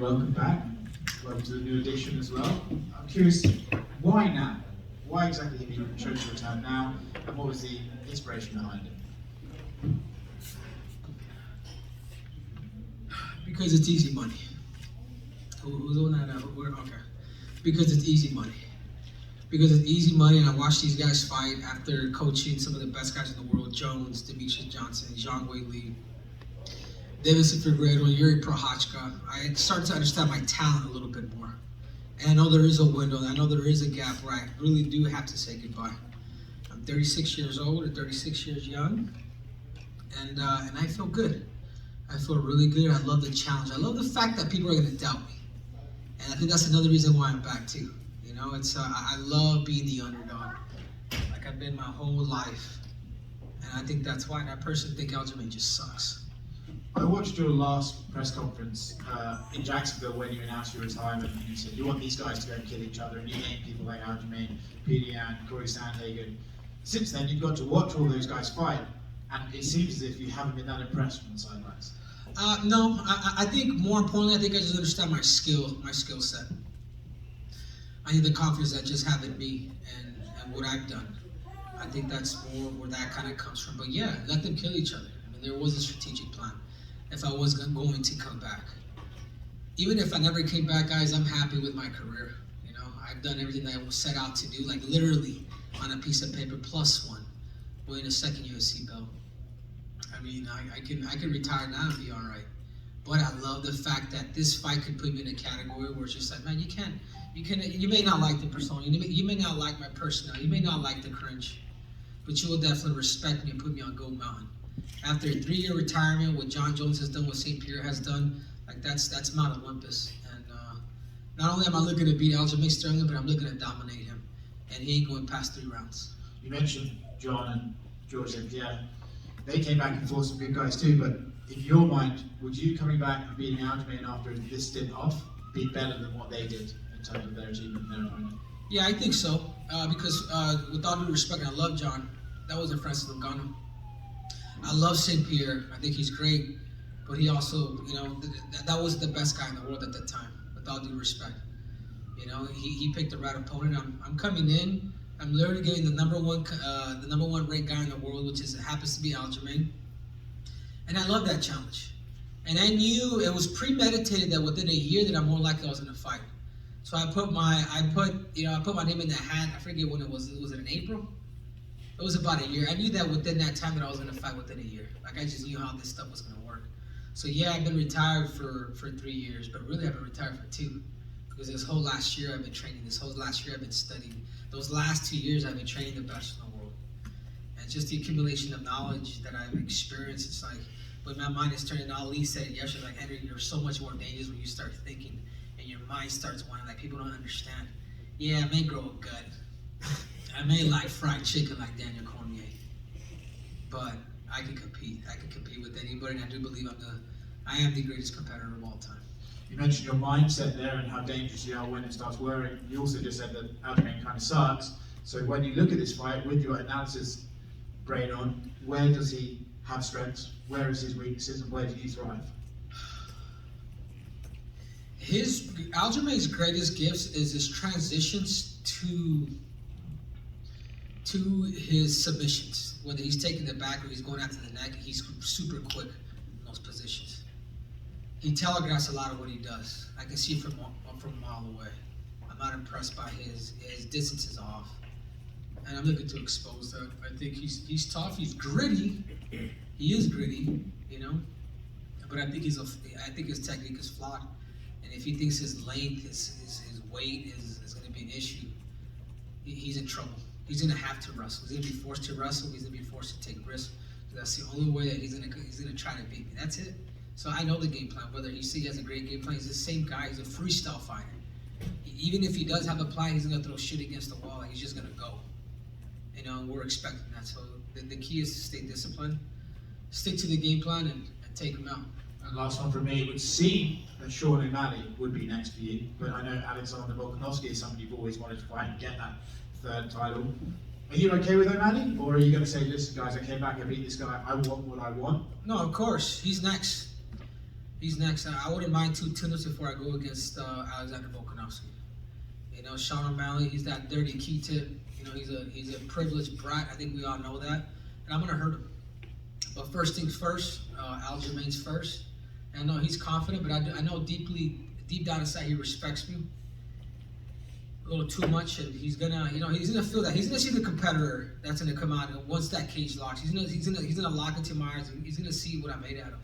welcome back. Welcome to the new edition as well. I'm curious, why now? Why exactly have you chosen to return now, and what was the inspiration behind it? Because it's easy money. Who's on that? Okay. Because it's easy money. Because it's easy money, and I watched these guys fight after coaching some of the best guys in the world: Jones, Demetrius Johnson, Zhang Weili, Davis Figueiredo, Yuri Prochazka. I started to understand my talent a little bit more. And I know there is a window, and I know there is a gap where I really do have to say goodbye. I'm 36 years old, or 36 years young, and I feel good. I feel really good. I love the challenge. I love the fact that people are going to doubt me. And I think that's another reason why I'm back too. You know, it's I love being the underdog, like I've been my whole life. And I think that's why. And I personally think Aljamain just sucks. I watched your last press conference in Jacksonville when you announced your retirement, and you said you want these guys to go and kill each other, and you named people like Aljamain, Pedian, Corey Sandhagen. Since then, you've got to watch all those guys fight, and it seems as if you haven't been that impressed from the sidelines. No, I think more importantly, I think I just understand my skill set. I need the confidence that just have in me and what I've done. I think that's more where that kind of comes from. But yeah, let them kill each other. I mean, there was a strategic plan. If I was going to come back, even if I never came back, guys, I'm happy with my career. You know, I've done everything that I was set out to do, like literally on a piece of paper, plus one, winning a second UFC belt. I mean, I can retire now and be all right. But I love the fact that this fight could put me in a category where it's just like, man, you may not like the persona, you may not like my personality, you may not like the cringe, but you will definitely respect me and put me on Gold Mountain. After a 3-year retirement, what John Jones has done, what St. Pierre has done, like that's Mount Olympus. And not only am I looking to beat Aljamain Sterling, but I'm looking to dominate him. And he ain't going past 3 rounds. You mentioned John and George St. Pierre. They came back and fought some good guys too, but in your mind, would you coming back and beating Aljamain after this stint off be better than what they did in terms of their achievement and their opponent? Yeah, I think so. Because with all due respect, and I love John, that wasn't Francis Ngannou. I love St. Pierre. I think he's great, but he also, you know, that was the best guy in the world at that time. With all due respect, you know, he picked the right opponent. I'm coming in. I'm literally getting the number one ranked guy in the world, which happens to be Aljamain, and I love that challenge. And I knew it was premeditated that within a year that I'm more likely I was going to fight. So I put my name in the hat. I forget when it was. Was it in April? It was about a year. I knew that within that time that I was going to fight within a year. Like I just knew how this stuff was going to work. So yeah, I've been retired for 3 years, but really I've been retired for 2. Because this whole last year I've been training. This whole last year I've been studying. Those last 2 years I've been training the best in the world. And just the accumulation of knowledge that I've experienced, it's like, when my mind is turning, Ali said it yesterday, like, Henry, you're so much more dangerous when you start thinking and your mind starts wandering, like people don't understand. Yeah, I may grow a gut. I may like fried chicken like Daniel Cormier. But I can compete. I can compete with anybody, and I do believe I am the greatest competitor of all time. You mentioned your mindset there and how dangerous you are when it starts worrying. You also just said that Aljamain kind of sucks. So when you look at this fight with your analysis brain on, where does he have strengths? Where is his weaknesses, and where do you thrive? Aljamain's greatest gifts is his transitions to his submissions. Whether he's taking the back or he's going after the neck, he's super quick in those positions. He telegraphs a lot of what he does. I can see it from a mile away. I'm not impressed by his distance is off, and I'm looking to expose that. I think he's tough. He's gritty. He is gritty, you know. But I think his technique is flawed. And if he thinks his length, his weight is going to be an issue, he's in trouble. He's going to have to wrestle. He's going to be forced to wrestle. He's going to be forced to take risks. That's the only way that he's going to try to beat me. That's it. So I know the game plan. Whether you see he has a great game plan, he's the same guy. He's a freestyle fighter. Even if he does have a plan, he's going to throw shit against the wall. Like he's just going to go. You know, we're expecting that. So the key is to stay disciplined, stick to the game plan, and take him out. And last one from me, it would seem that Sean O'Malley would be next for you, but I know Alexander Volkanovski is somebody you've always wanted to fight and get that 3rd title. Are you okay with O'Malley, or are you going to say, listen guys, I came back, I beat this guy, I want what I want? No, of course, he's next. He's next. I wouldn't mind 2 tune-ups before I go against Alexander Volkanovski. You know, Sean O'Malley, he's that dirty key tip. You know, he's a privileged brat. I think we all know that. And I'm going to hurt him. But first things first, Aljamain's first. And I know he's confident, but I know deep down inside he respects me a little too much, and he's gonna feel that. He's gonna see the competitor that's gonna come out, and once that cage locks, he's gonna lock into my eyes, and he's gonna see what I'm made out of.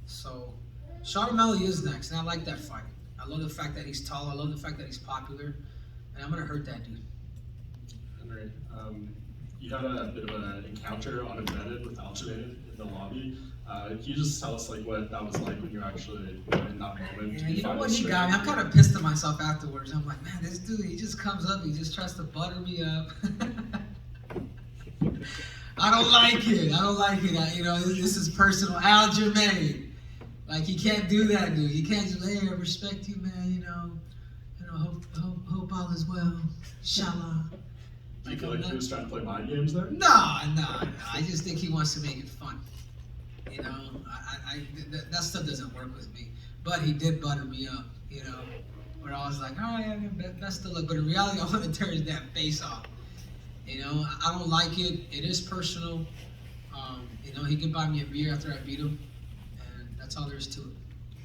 So, Sean O'Malley is next, and I like that fight. I love the fact that he's tall. I love the fact that he's popular, and I'm gonna hurt that dude. Henry, you had a bit of an encounter unvetted with Aljamain in the lobby. Can you just tell us what that was like when you were actually in that moment? Yeah, you know what he got me? I'm kind of pissed at myself afterwards. I'm like, man, this dude, he just comes up, he just tries to butter me up. I don't like it. This is personal. Aljamain, like, you can't do that, dude. You can't just, hey, I respect you, man. Hope all is well. Inshallah. Do you feel like he was trying to play mind games there? No. I just think he wants to make it fun. You know, that stuff doesn't work with me. But he did butter me up, where I was like, all right, best of luck. But in reality, I want to turn his damn face off. You know, I don't like it. It is personal. He could buy me a beer after I beat him, and that's all there is to it.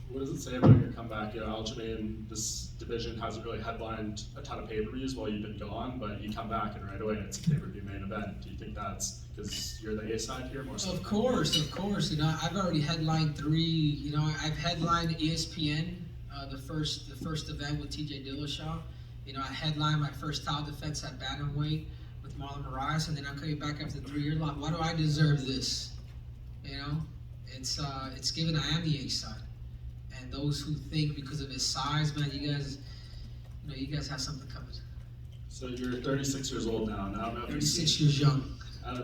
What does it say about your comeback? Aljamain, this division hasn't really headlined a ton of pay-per-views while you've been gone, but you come back and right away it's a pay-per-view main event. Do you think that's because you're the A side here more so? Of course. I've already headlined 3. I've headlined ESPN, the first event with TJ Dillashaw. I headlined my first title defense at bantamweight with Marlon Moraes, and then I'm coming back after 3 years. Like, why do I deserve this? It's given I am the A side. And those who think because of his size, man, you guys have something coming. So you're 36 years old now. I don't know if 36 years young. I don't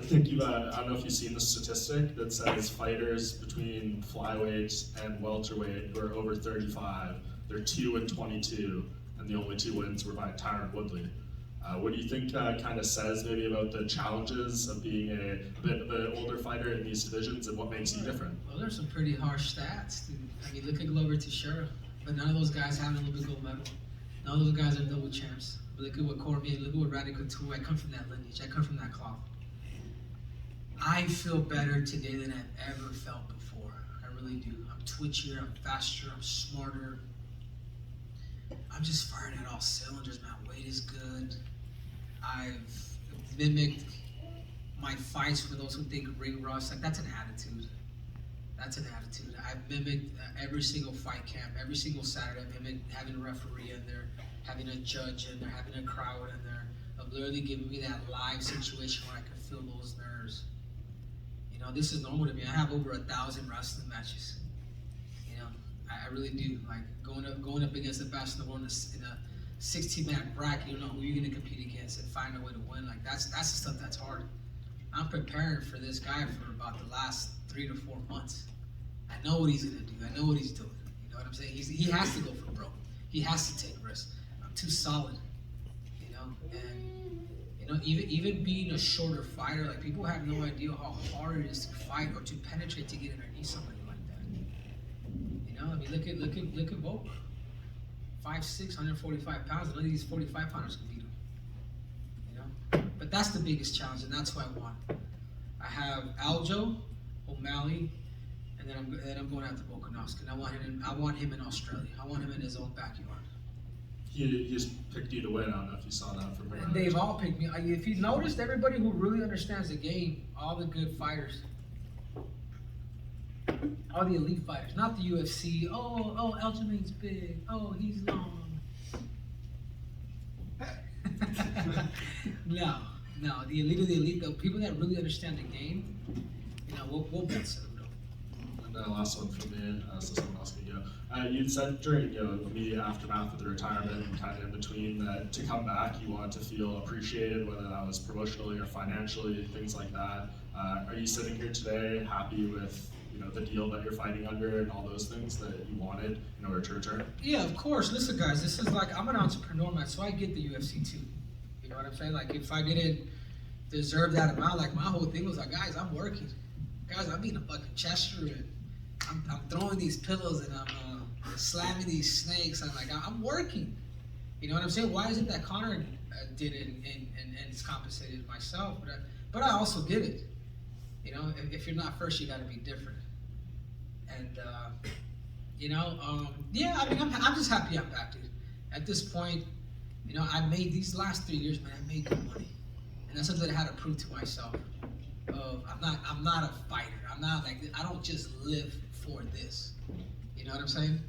know if you've seen the statistic that says fighters between flyweight and welterweight who are over 35, they're 2-22, and the only 2 wins were by Tyron Woodley. What do you think kind of says maybe about the challenges of being a bit of an older fighter in these divisions, and what makes you different? Well, there's some pretty harsh stats, dude. I mean, look at Glover Teixeira, but none of those guys have an Olympic gold medal. None of those guys are double champs. But look at what Cormier, look at what Randy Couture. I come from that lineage. I come from that cloth. I feel better today than I've ever felt before. I really do. I'm twitchier, I'm faster, I'm smarter. I'm just firing at all cylinders. My weight is good. I've mimicked my fights for those who think ring rust. Like, that's an attitude. I've mimicked every single fight camp, every single Saturday. I mimicked having a referee in there, having a judge in there, having a crowd in there, of literally giving me that live situation where I can feel those nerves. This is normal to me. I have over 1,000 wrestling matches. I really do. Like, going up against the best in the world in a 16-man bracket, you don't know who you're going to compete against and find a way to win. Like, that's the stuff that's hard. I'm preparing for this guy for about the last 3 to 4 months. I know what he's going to do. I know what he's doing. You know what I'm saying? He has to go for broke. He has to take risks. I'm too solid. And even being a shorter fighter, like, people have no idea how hard it is to fight or to penetrate to get underneath somebody like that. I mean, look at Volk. 5'6", 145 pounds. None of these 45 pounders can beat him. But that's the biggest challenge, and that's what I want. I have Aljo, O'Malley, and then I'm going after Volkanovski. And I want him in Australia. I want him in his own backyard. He just picked you to win. I don't know if you saw that from him. They've all picked me. If you noticed, everybody who really understands the game, all the good fighters, all the elite fighters, not the UFC. Oh, Aljamain's big. Oh, he's long. No, the elite of the elite, the people that really understand the game, we'll bet Cejudo. And then last one from me, so someone else can go. You'd said during the immediate aftermath of the retirement and kind of in between that to come back you wanted to feel appreciated, whether that was promotionally or financially, things like that. Are you sitting here today happy with the deal that you're fighting under and all those things that you wanted in order to return? Yeah, of course. Listen, guys, this is like, I'm an entrepreneur, man, so I get the UFC too. You know what I'm saying? Like, if I didn't deserve that amount, like, my whole thing was like, guys, I'm working. Guys, I'm being a fucking Chester, and I'm throwing these pillows and I'm slamming these snakes. I'm like, I'm working. You know what I'm saying? Why is it that Conor did it and it's compensated myself? But I also did it. You know, if you're not first, you got to be different. And you know, yeah. I mean, I'm just happy I'm back, dude. At this point, you know, I made these last 3 years, man. I made good money, and that's something I had to prove to myself. I'm not a fighter. I'm not like, I don't just live for this. You know what I'm saying?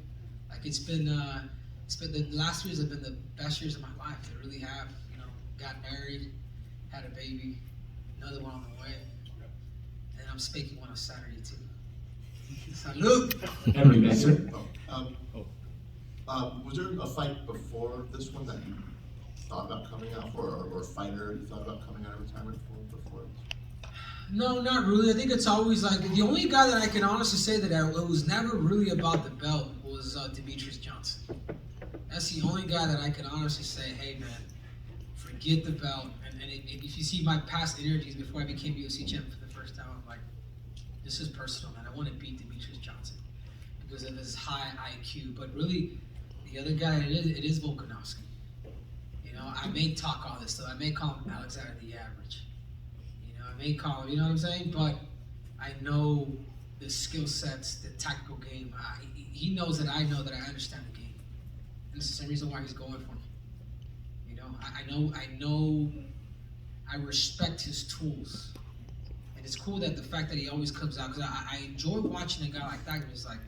Like it's been the last years have been the best years of my life. They really have. You know, got married, had a baby, another one on the way, and I'm speaking one on Saturday too. Salud. Was there a fight before this one that you thought about coming out for, or a fighter you thought about coming out of retirement for before? No, not really. I think it's always like the only guy that I can honestly say that it was never really about the belt was Demetrius Johnson. That's the only guy that I can honestly say, hey man, forget the belt. And if you see my past interviews before I became UFC champ for the first time, I'm like, this is personal, man. I want to beat Demetrius Johnson because of his high IQ. But really, the other guy, it is Volkanovski. You know, I may talk all this stuff. I may call him Alexander the Average. You know, I may call him, you know what I'm saying? But I know the skill sets, the tactical game. He knows that I know that I understand the game. And it's the same reason why he's going for me. You know, I know, I respect his tools. And it's cool that the fact that he always comes out, because I enjoy watching a guy like that, because like,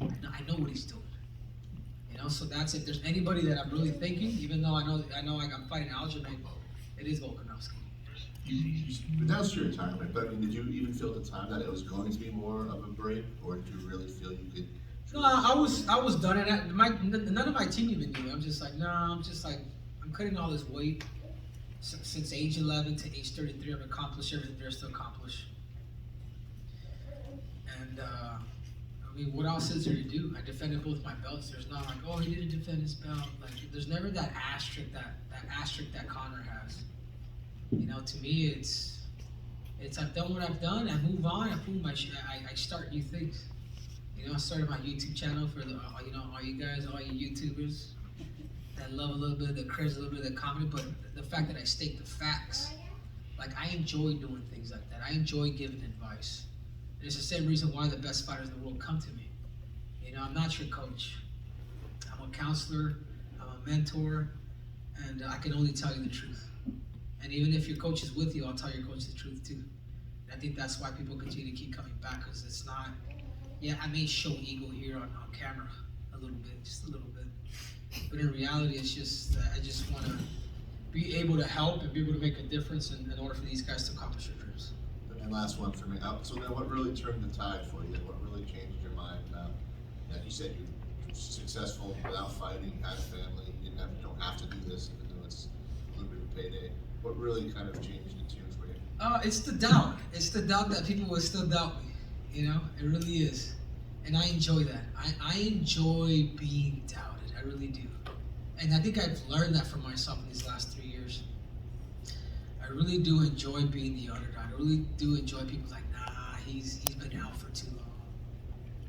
I know what he's doing. You know, so that's if there's anybody that I'm really thinking, even though I know like I'm fighting Aljamain, it is Volkanovski. You announced your retirement, but I mean, did you even feel at the time that it was going to be more of a break, or did you really feel you could? No, I was done at that. None of my team even knew. I'm just like, I'm cutting all this weight. Since age 11 to age 33, I've accomplished everything there's to accomplish. And I mean, what else is there to do? I defended both my belts. There's not like, oh, he didn't defend his belt. Like, there's never that asterisk that Conor has. You know, to me, it's I've done what I've done. I move on. I start new things. You know, I started my YouTube channel for the all you guys, all you YouTubers that love a little bit of the craze, a little bit of the comedy, but the fact that I state the facts, like I enjoy doing things like that. I enjoy giving advice. And it's the same reason why the best fighters in the world come to me. You know, I'm not your coach. I'm a counselor, I'm a mentor, and I can only tell you the truth. And even if your coach is with you, I'll tell your coach the truth too. And I think that's why people continue to keep coming back, because it's not, yeah, I may show ego here on camera a little bit, just a little bit. But in reality, it's just I just want to be able to help and be able to make a difference in order for these guys to accomplish their dreams. And last one for me. So then, what really turned the tide for you? What really changed your mind? You said you're successful without fighting, you had a family, you don't have to do this, even though it's a little bit of a payday. What really kind of changed the tune for you? It's the doubt. It's the doubt that people will still doubt me. You know, it really is, and I enjoy that. I enjoy being doubted. I really do. And I think I've learned that for myself in these last 3 years. I really do enjoy being the underdog. I really do enjoy people like, nah, he's been out for too long.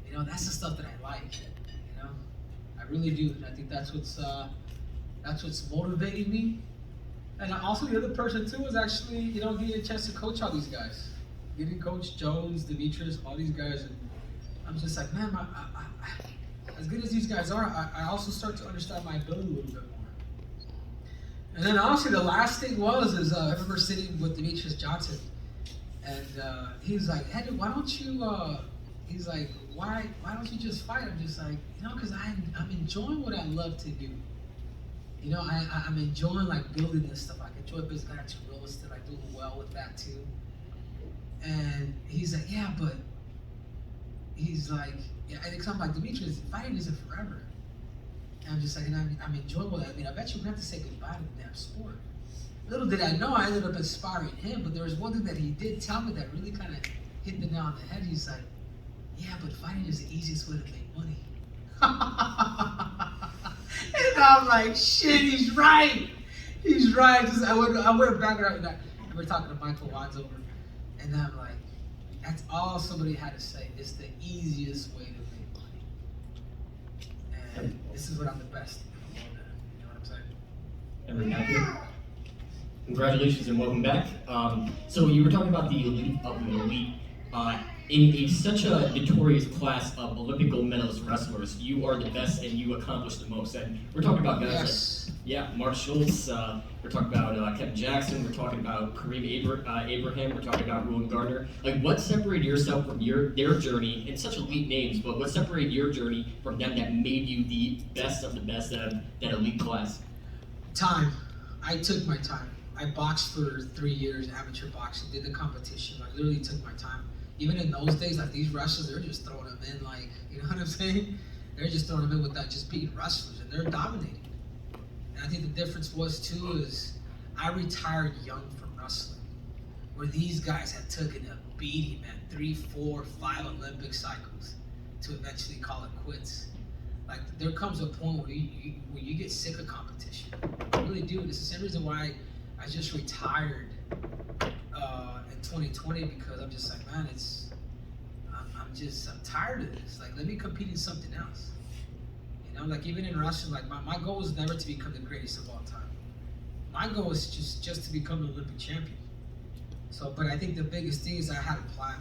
You know, that's the stuff that I like. You know, I really do. And I think that's what's motivating me. And also the other person too is actually, you know, getting a chance to coach all these guys. Getting Coach Jones, Demetrius, all these guys, and I'm just like, man, as good as these guys are, I also start to understand my ability a little bit more. And then honestly, the last thing is I remember sitting with Demetrius Johnson, and he was like, hey, why don't you? He's like, why don't you just fight? I'm just like, you know, because I'm enjoying what I love to do. You know, I'm enjoying like building this stuff. I enjoy business, got into real estate. I do well with that too. And he's like, yeah, but he's like, yeah, and I'm like, Demetrius, fighting isn't forever. And I'm just like, and I'm enjoying that. I mean, I bet you we're gonna have to say goodbye to the damn sport. Little did I know, I ended up inspiring him, but there was one thing that he did tell me that really kind of hit the nail on the head. He's like, yeah, but fighting is the easiest way to make money. And I'm like, shit, he's right. He's right. I went back and we're talking to Michael Watts over, and I'm like, That's all somebody had to say. It's the easiest way to make money. And this is what I'm the best in the world at. You know what I'm saying? Every happy? Congratulations and welcome back. So you were talking about the elite of the elite. In such a notorious class of Olympic gold medalist wrestlers, you are the best and you accomplish the most. And we're talking about guys like, Mark Schultz, we're talking about Kevin Jackson, we're talking about Kareem Abraham, we're talking about Ruben Gardner. Like, what separated yourself from their journey, and such elite names, but what separated your journey from them that made you the best of the best of that elite class? Time. I took my time. I boxed for 3 years, amateur boxing, did the competition. I literally took my time. Even in those days, like these wrestlers, they're just throwing them in, like, you know what I'm saying? They're just throwing them in without just being wrestlers, and they're dominating. And I think the difference was too is I retired young from wrestling, where these guys had taken a beating, man, 3, 4, 5 Olympic cycles to eventually call it quits. Like, there comes a point where you get sick of competition. I really do. This is the same reason why I just retired in 2020, because I'm just like, man, I'm tired of this. Like, let me compete in something else. You know, like even in wrestling, like my goal is never to become the greatest of all time. My goal is just to become an Olympic champion. So, but I think the biggest thing is I had a plan.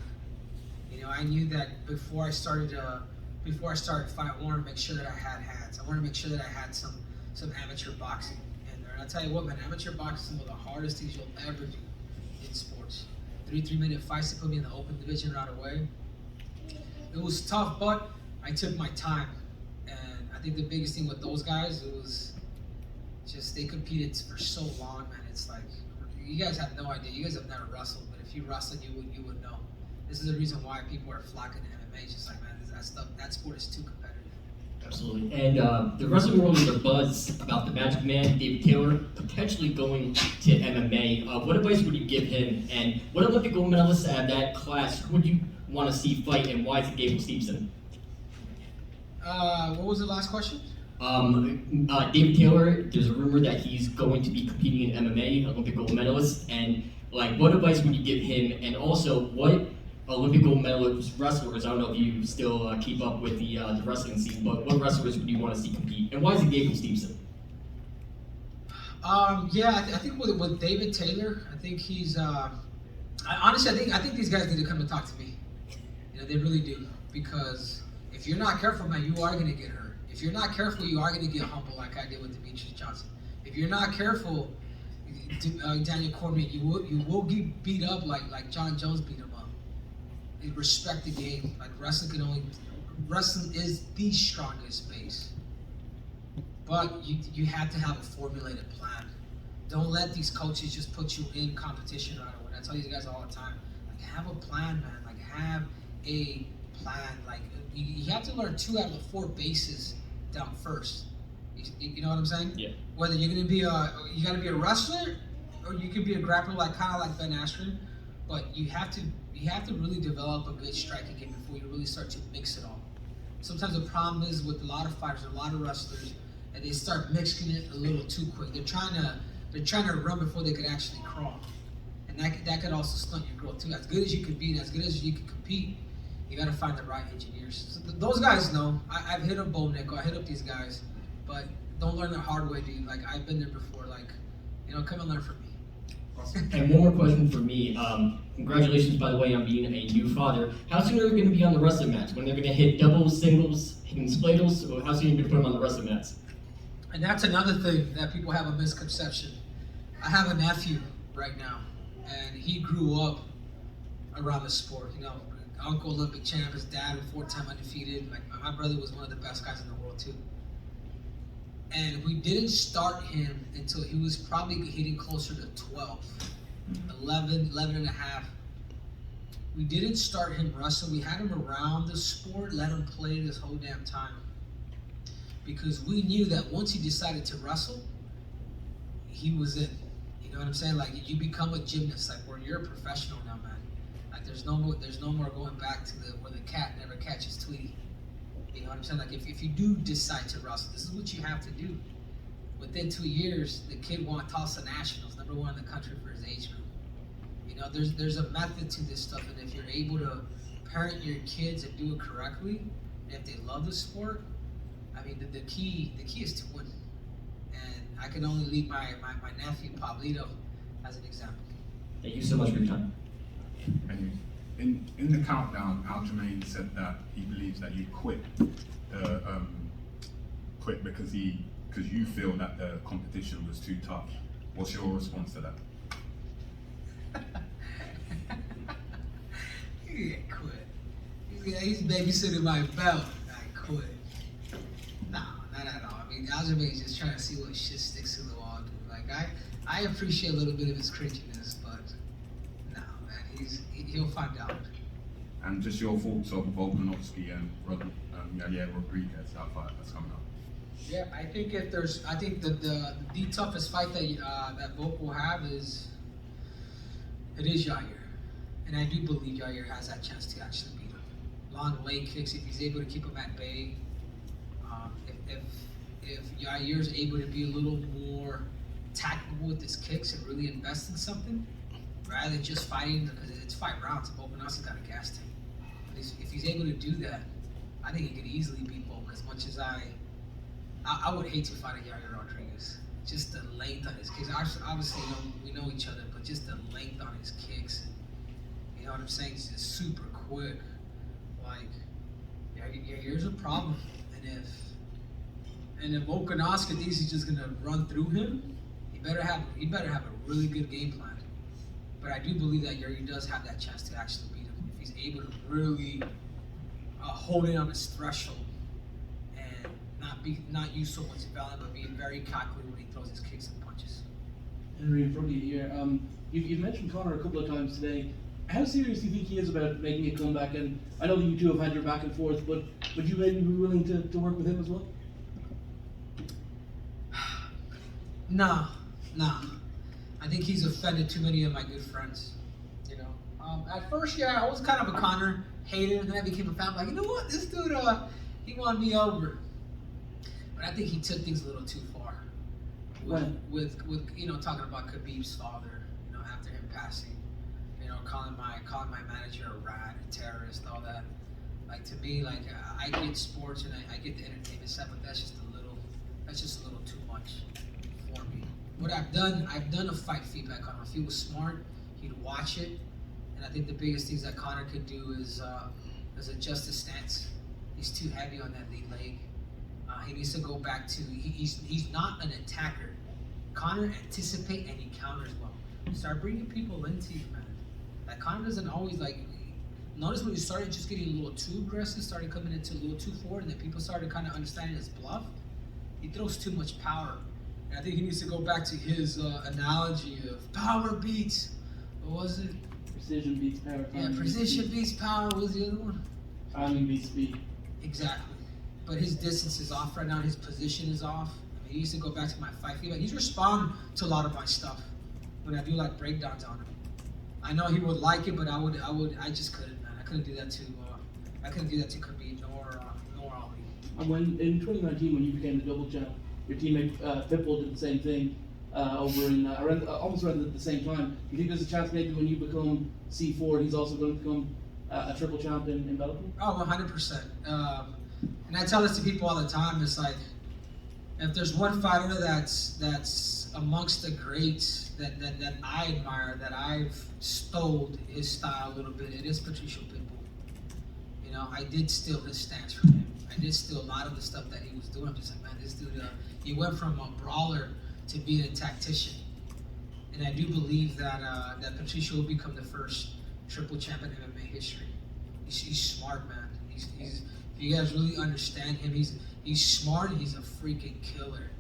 You know, I knew that before I started fight, I wanted to make sure that I had hands. I wanted to make sure that I had some amateur boxing in there. And I tell you what, man, amateur boxing is one of the hardest things you'll ever do in sports. 3-minute fights to put me in the open division right away. It was tough, but I took my time. And I think the biggest thing with those guys, it was just they competed for so long, man. It's like, you guys have no idea. You guys have never wrestled, but if you wrestled, you would know. This is the reason why people are flocking to MMA. It's just like, man, that sport is too competitive. Absolutely. And the wrestling world is a buzz about the Magic Man, David Taylor, potentially going to MMA. What advice would you give him? And what Olympic gold medalists out of that class would you want to see fight, and why is it Gable Stevenson? What was the last question? David Taylor, there's a rumor that he's going to be competing in MMA, Olympic gold medalist. And like, what advice would you give him? And also, what Olympic gold medalist wrestlers, I don't know if you still keep up with the wrestling scene, but what wrestlers would you want to see compete? And why is it Gable Stevenson? I think with David Taylor, I think he's. Honestly, I think these guys need to come and talk to me. You know, they really do, because if you're not careful, man, you are going to get hurt. If you're not careful, you are going to get humbled, like I did with Demetrius Johnson. If you're not careful, Daniel Cormier, you will get beat up like John Jones beat him up. Respect the game. Like, wrestling is the strongest base. But you have to have a formulated plan. Don't let these coaches just put you in competition right away. I tell these guys all the time, like, have a plan, man. Like, have a plan. Like, you have to learn 2 out of the 4 bases down first. You know what I'm saying? Yeah. Whether you're gonna be you gotta be a wrestler, or you could be a grappler, kind of like Ben Askren. But you have to really develop a good striking game before you really start to mix it all. Sometimes the problem is with a lot of fighters, a lot of wrestlers, and they start mixing it a little too quick. They're trying to run before they could actually crawl, and that could also stunt your growth too. As good as you could be, and as good as you could compete, you got to find the right engineers. So those guys know. I've hit up Bo Nickel, I hit up these guys, but don't learn the hard way, dude. Like, I've been there before. Like, you know, come and learn from me. And one more question for me. Congratulations, by the way, on being a new father. How soon are you going to be on the wrestling mats? When they're going to hit doubles, singles, hitting splittles? Or how soon are you going to put them on the wrestling mats? And that's another thing that people have a misconception. I have a nephew right now, and he grew up around the sport. You know, uncle Olympic champ, his dad was 4-time undefeated. Like, my brother was one of the best guys in the world too. And we didn't start him until he was probably hitting closer to 12, 11 and a half. We didn't start him wrestling. We had him around the sport, let him play this whole damn time. Because we knew that once he decided to wrestle, he was in. You know what I'm saying? Like, you become a gymnast, like, where you're a professional now, man. Like, there's no more going back to where the cat never catches Tweety. You know what I'm saying? Like, if you do decide to wrestle, this is what you have to do. Within 2 years, the kid won Tulsa Nationals, #1 in the country for his age group. You know, there's a method to this stuff, and if you're able to parent your kids and do it correctly, and if they love the sport, I mean, the key is to win. And I can only lead my nephew Pablito as an example. Thank you so much for your time. And in the countdown, Aljamain said that he believes that you quit because you feel that the competition was too tough. What's your response to that? He ain't quit. He's babysitting my belt. I quit. No, not at all. I mean, Aljamain's just trying to see what shit sticks to the wall. Dude. Like I appreciate a little bit of his cringiness, but no, man, he'll find out. And just your thoughts of Volkanovski and Rodriguez, that fight that's coming up. Yeah, I think the toughest fight that Volk will have is Yair, and I do believe Yair has that chance to actually beat him. Long leg kicks, if he's able to keep him at bay. If Yair's able to be a little more tactical with his kicks and really invest in something, rather than just fighting, because it's 5 rounds, Volkanovski got a gas tank. But if he's able to do that, I think he could easily beat Volk. As much as I would hate to fight a Yair Rodriguez. Just the length on his kicks. Obviously, we know each other, but just the length on his kicks. And, you know what I'm saying? He's just super quick. Like, Yair's a problem. And if Volkanovski thinks he's just gonna run through him, he better have a really good game plan. But I do believe that Yair does have that chance to actually beat him if he's able to really hold it on his threshold and not use so much balance, but be very calculated when he throws his kicks and punches. Henry, in front of you here, you've mentioned Conor a couple of times today. How serious do you think he is about making a comeback? And I know that you two have had your back and forth, but would you maybe be willing to work with him as well? Nah. I think he's offended too many of my good friends. You know, at first, I was kind of a Conor hater, and then I became a fan. I'm like, you know what, this dude, he won me over. But I think he took things a little too far. With talking about Khabib's father, after him passing, calling my manager a rat, a terrorist, all that. Like, to me, like, I get sports and I get the entertainment side, but that's just a little too much for me. What I've done a fight feedback on him. If he was smart, he'd watch it. And I think the biggest things that Conor could do is adjust his stance. He's too heavy on that lead leg. He needs to go back to, he's not an attacker. Conor anticipates and he counters well. Start bringing people into you, man. Like, Conor doesn't always, like, notice when he started just getting a little too aggressive, started coming into a little too forward, and then people started kind of understanding his bluff. He throws too much power. And I think he needs to go back to his analogy of power beats, what was it? Precision beats power. Yeah, precision beats power. What was the other one? Timing beats speed. Exactly. But his distance is off right now. His position is off. I mean, he needs to go back to my fight feedback. He's responding to a lot of my stuff when I do like breakdowns on him. I know he would like it, but I just couldn't, man. I couldn't do that to Khabib nor Ali. And when in 2019, when you became the double champ, your teammate Pitbull did the same thing over in almost around the same time. Do you think there's a chance maybe when you become C4, he's also going to become a triple champ in Bellator? Oh, 100%. And I tell this to people all the time. It's like, if there's one fighter that's amongst the greats that I admire, that I've stole his style a little bit, it is Prudential Center. I did steal his stance from him. I did steal a lot of the stuff that he was doing. I'm just like, man, this dude, he went from a brawler to being a tactician. And I do believe that Prudential will become the first triple champ in MMA history. He's smart, man. He's if you guys really understand him, he's smart and he's a freaking killer.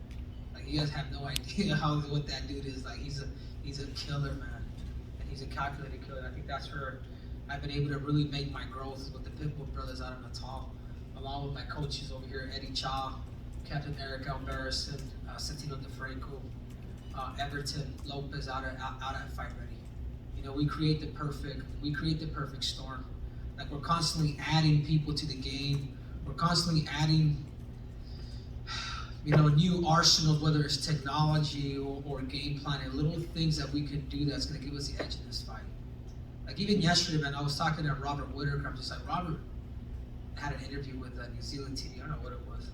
Like, you guys have no idea what that dude is. Like, he's a killer, man. And he's a calculated killer. I think that's where I've been able to really make my growth with the Pitbull brothers out of Natal, along with my coaches over here, Eddie Cha, Captain Eric Alvarez, Santino DeFranco, Everton Lopez out at Fight Ready. We create the perfect storm. Like, we're constantly adding people to the game. We're constantly adding, new arsenals, whether it's technology or game planning, little things that we can do that's going to give us the edge in this fight. Like even yesterday, man, I was talking to Robert Whitaker. I'm just like, Robert had an interview with New Zealand TV. I don't know what it was.